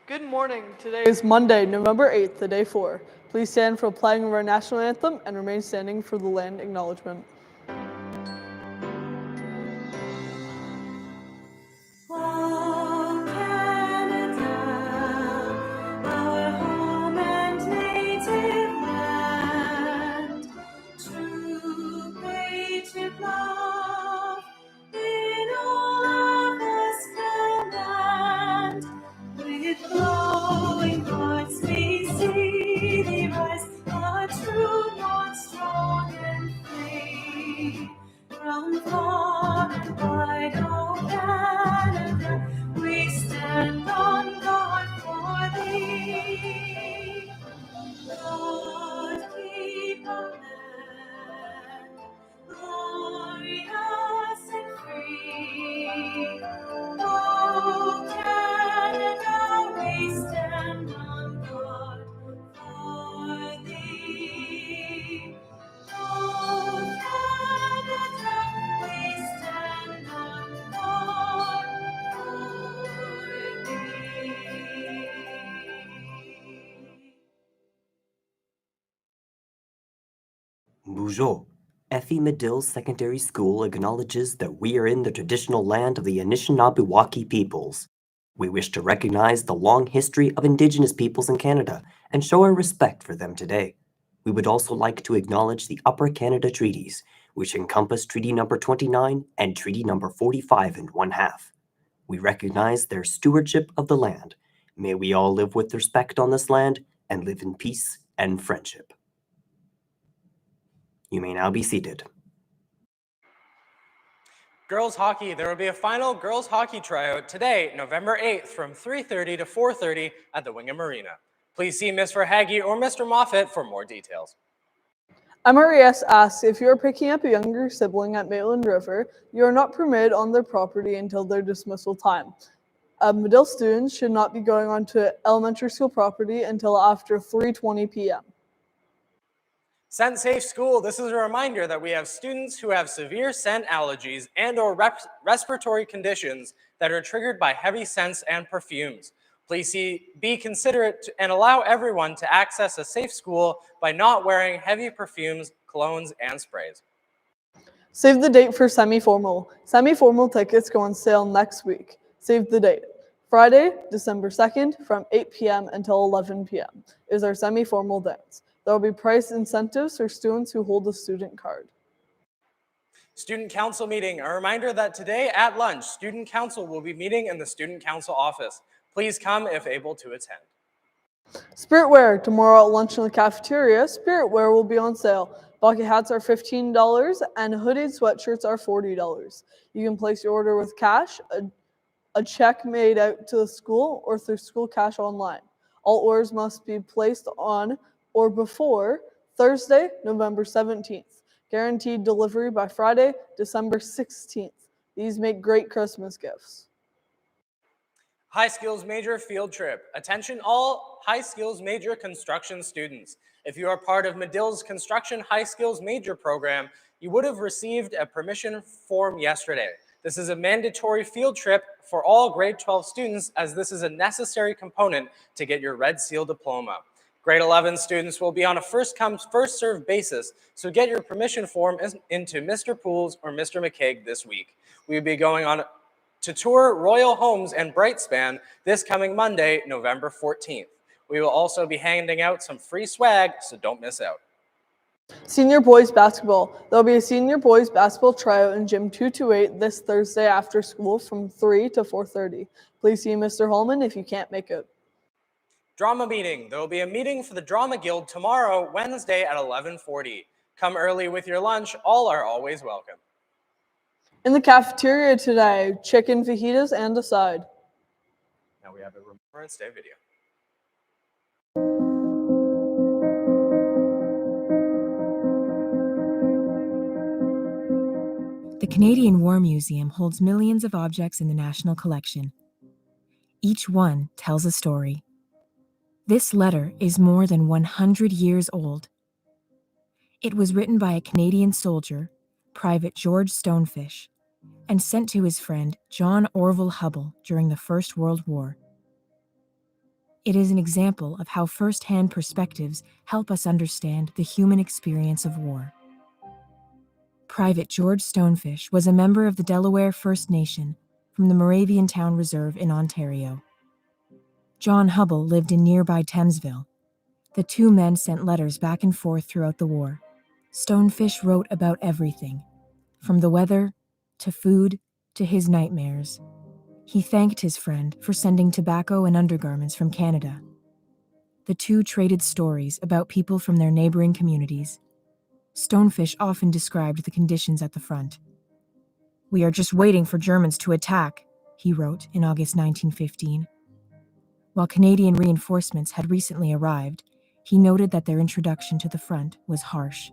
Good morning. Today is Monday, November 8th, the day 4. Please stand for playing of our national anthem and remain standing for the land acknowledgement. Long Canada, our home and native land, true patriot love in all of us command. With glowing hearts we see thee rise, a true North strong and free. From far and wide, O Canada, we stand on guard for thee. Lord, keep our land glorious and free. O Canada, we stand on guard for thee. O Canada, we stand on guard for thee. Bonjour. Effie Medill Secondary School acknowledges that we are in the traditional land of the Anishinaabe peoples. We wish to recognize the long history of Indigenous peoples in Canada and show our respect for them today. We would also like to acknowledge the Upper Canada Treaties, which encompass Treaty Number 29 and Treaty Number 45 and 1/2. We recognize their stewardship of the land. May we all live with respect on this land and live in peace and friendship. You may now be seated. Girls hockey, there will be a final girls hockey tryout today, November 8th from 3:30 to 4:30 at the Wingham Arena. Please see Ms. Verhage or Mr. Moffat for more details. MRES asks if you are picking up a younger sibling at Maitland River, you are not permitted on their property until their dismissal time. Medill students should not be going onto elementary school property until after 3:20 p.m. Scent Safe School, this is a reminder that we have students who have severe scent allergies and or respiratory conditions that are triggered by heavy scents and perfumes. Please be considerate and allow everyone to access a safe school by not wearing heavy perfumes, colognes, and sprays. Save the date for semi-formal. Semi-formal tickets go on sale next week. Save the date. Friday, December 2nd from 8 p.m. until 11 p.m. is our semi-formal dance. There will be price incentives for students who hold a student card. Student council meeting. A reminder that today at lunch, student council will be meeting in the student council office. Please come if able to attend. Spirit wear. Tomorrow at lunch in the cafeteria, spirit wear will be on sale. Bucket hats are $15 and hooded sweatshirts are $40. You can place your order with cash, a check made out to the school, or through school cash online. All orders must be placed on or before Thursday, November 17th. Guaranteed delivery by Friday, December 16th. These make great Christmas gifts. High Skills Major Field Trip. Attention all High Skills Major construction students. If you are part of Medill's Construction High Skills Major program, you would have received a permission form yesterday. This is a mandatory field trip for all grade 12 students, as this is a necessary component to get your Red Seal diploma. Grade 11 students will be on a first-come, first-served basis, so get your permission form into Mr. Pools or Mr. McCaig this week. We will be going on to tour Royal Homes and Brightspan this coming Monday, November 14th. We will also be handing out some free swag, so don't miss out. Senior boys basketball. There will be a senior boys basketball tryout in Gym 228 this Thursday after school from 3 to 4:30. Please see Mr. Holman if you can't make it. Drama meeting. There will be a meeting for the Drama Guild tomorrow, Wednesday at 11:40. Come early with your lunch. All are always welcome. In the cafeteria today, chicken fajitas and a side. Now we have a Remembrance Day video. The Canadian War Museum holds millions of objects in the National Collection. Each one tells a story. This letter is more than 100 years old. It was written by a Canadian soldier, Private George Stonefish, and sent to his friend John Orville Hubble during the First World War. It is an example of how first-hand perspectives help us understand the human experience of war. Private George Stonefish was a member of the Delaware First Nation from the Moravian Town Reserve in Ontario. John Hubble lived in nearby Thamesville. The two men sent letters back and forth throughout the war. Stonefish wrote about everything, from the weather, to food, to his nightmares. He thanked his friend for sending tobacco and undergarments from Canada. The two traded stories about people from their neighboring communities. Stonefish often described the conditions at the front. "We are just waiting for Germans to attack," he wrote in August 1915. While Canadian reinforcements had recently arrived, he noted that their introduction to the front was harsh.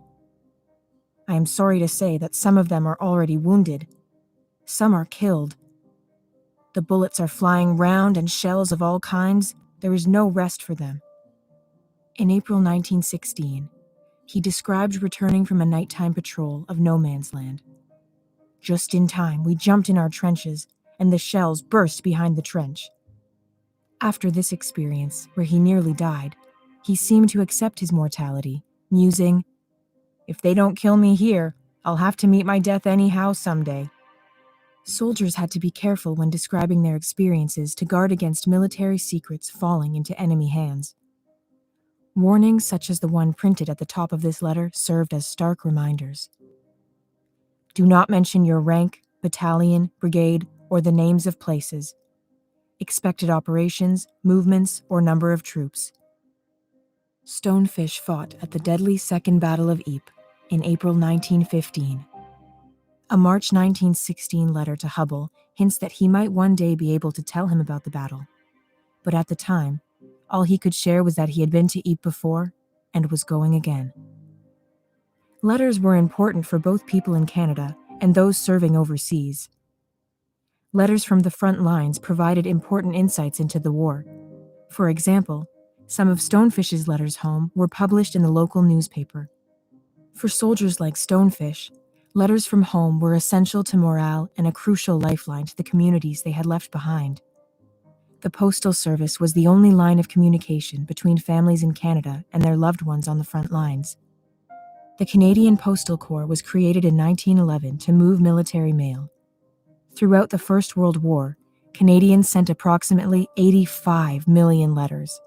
"I am sorry to say that some of them are already wounded. Some are killed. The bullets are flying round and shells of all kinds. There is no rest for them." In April 1916, he described returning from a nighttime patrol of no man's land. "Just in time, we jumped in our trenches, and the shells burst behind the trench." After this experience, where he nearly died, he seemed to accept his mortality, musing, "If they don't kill me here, I'll have to meet my death anyhow someday." Soldiers had to be careful when describing their experiences to guard against military secrets falling into enemy hands. Warnings such as the one printed at the top of this letter served as stark reminders. Do not mention your rank, battalion, brigade, or the names of places, expected operations, movements, or number of troops. Stonefish fought at the deadly Second Battle of Ypres in April 1915. A March 1916 letter to Hubble hints that he might one day be able to tell him about the battle. But at the time, all he could share was that he had been to Ypres before and was going again. Letters were important for both people in Canada and those serving overseas. Letters from the front lines provided important insights into the war. For example, some of Stonefish's letters home were published in the local newspaper. For soldiers like Stonefish, letters from home were essential to morale and a crucial lifeline to the communities they had left behind. The Postal Service was the only line of communication between families in Canada and their loved ones on the front lines. The Canadian Postal Corps was created in 1911 to move military mail. Throughout the First World War, Canadians sent approximately 85 million letters.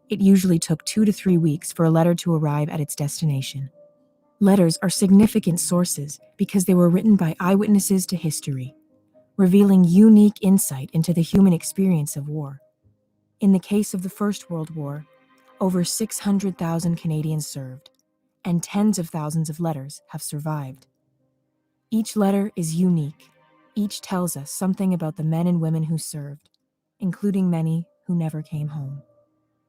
It usually took 2 to 3 weeks for a letter to arrive at its destination. Letters are significant sources because they were written by eyewitnesses to history, revealing unique insight into the human experience of war. In the case of the First World War, over 600,000 Canadians served, and tens of thousands of letters have survived. Each letter is unique. Each tells us something about the men and women who served, including many who never came home.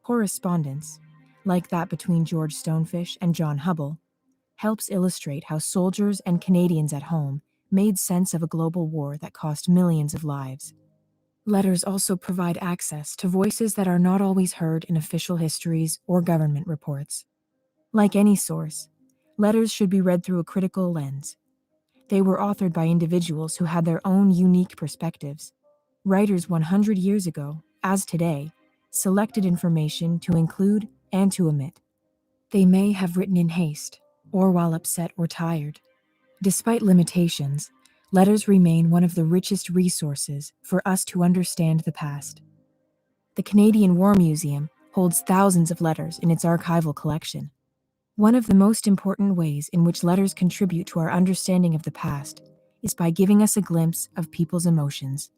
Correspondence, like that between George Stonefish and John Hubble, helps illustrate how soldiers and Canadians at home made sense of a global war that cost millions of lives. Letters also provide access to voices that are not always heard in official histories or government reports. Like any source, letters should be read through a critical lens. They were authored by individuals who had their own unique perspectives. Writers 100 years ago, as today, selected information to include and to omit. They may have written in haste, or while upset or tired. Despite limitations, letters remain one of the richest resources for us to understand the past. The Canadian War Museum holds thousands of letters in its archival collection. One of the most important ways in which letters contribute to our understanding of the past is by giving us a glimpse of people's emotions,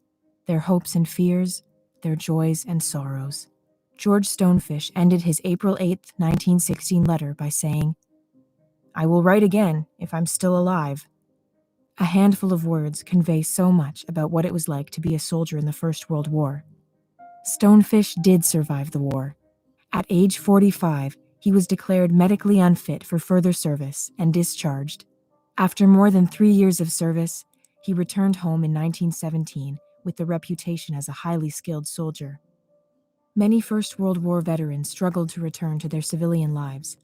their hopes and fears, their joys and sorrows. George Stonefish ended his April 8, 1916 letter by saying, "I will write again if I'm still alive." A handful of words convey so much about what it was like to be a soldier in the First World War. Stonefish did survive the war. At age 45, he was declared medically unfit for further service and discharged. After more than 3 years of service, he returned home in 1917 with the reputation as a highly skilled soldier. Many First World War veterans struggled to return to their civilian lives.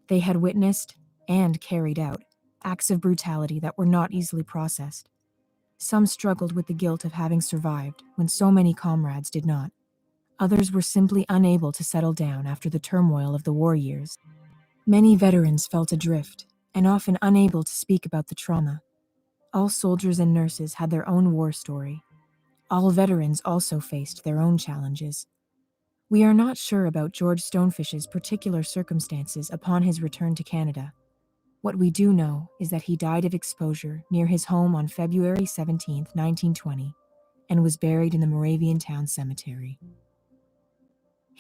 They had witnessed, and carried out, acts of brutality that were not easily processed. Some struggled with the guilt of having survived when so many comrades did not. Others were simply unable to settle down after the turmoil of the war years. Many veterans felt adrift and often unable to speak about the trauma. All soldiers and nurses had their own war story. All veterans also faced their own challenges. We are not sure about George Stonefish's particular circumstances upon his return to Canada. What we do know is that he died of exposure near his home on February 17, 1920, and was buried in the Moravian Town Cemetery.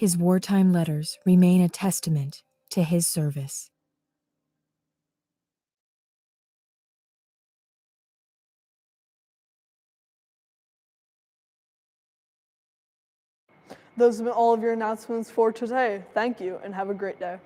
His wartime letters remain a testament to his service. Those have been all of your announcements for today. Thank you and have a great day.